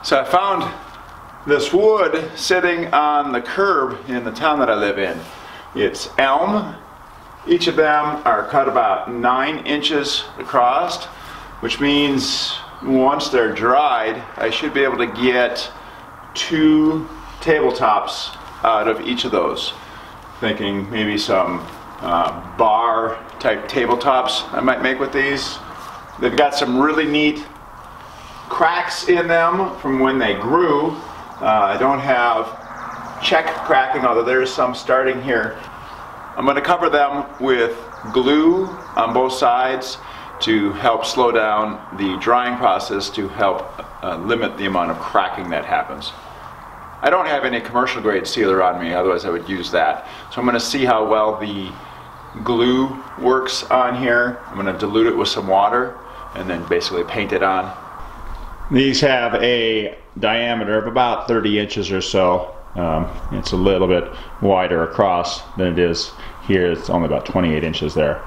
So I found this wood sitting on the curb in the town that I live in. It's elm. Each of them are cut about 9 inches across, which means once they're dried, I should be able to get 2 tabletops out of each of those. Thinking maybe some bar type tabletops I might make with these. They've got some really neat cracks in them from when they grew. I don't have check cracking, although there's some starting here. I'm going to cover them with glue on both sides to help slow down the drying process, to help limit the amount of cracking that happens. I don't have any commercial grade sealer on me, otherwise I would use that. So I'm going to see how well the glue works on here. I'm going to dilute it with some water and then basically paint it on. These have a diameter of about 30 inches or so. It's a little bit wider across than it is here. It's only about 28 inches there.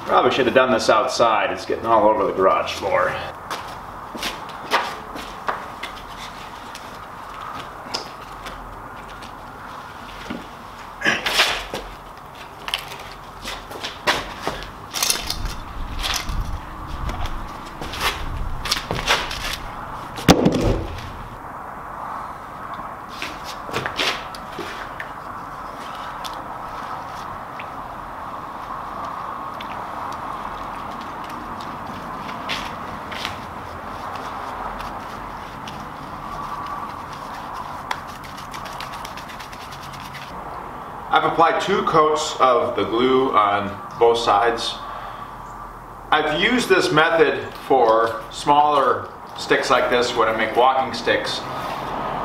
Probably should have done this outside. It's getting all over the garage floor. I've applied 2 coats of the glue on both sides. I've used this method for smaller sticks like this when I make walking sticks,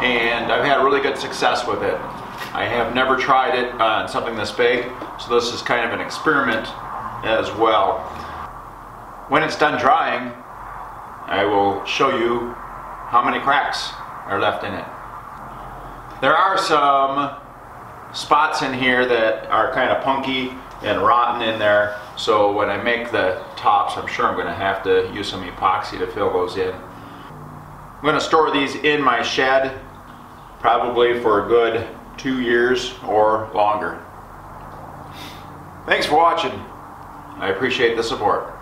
and I've had really good success with it. I have never tried it on something this big, so this is kind of an experiment as well. When it's done drying, I will show you how many cracks are left in it. There are some spots in here that are kind of punky and rotten in there, so when I make the tops, I'm sure I'm going to have to use some epoxy to fill those in. I'm going to store these in my shed probably for a good 2 years or longer. Thanks for watching. I appreciate the support.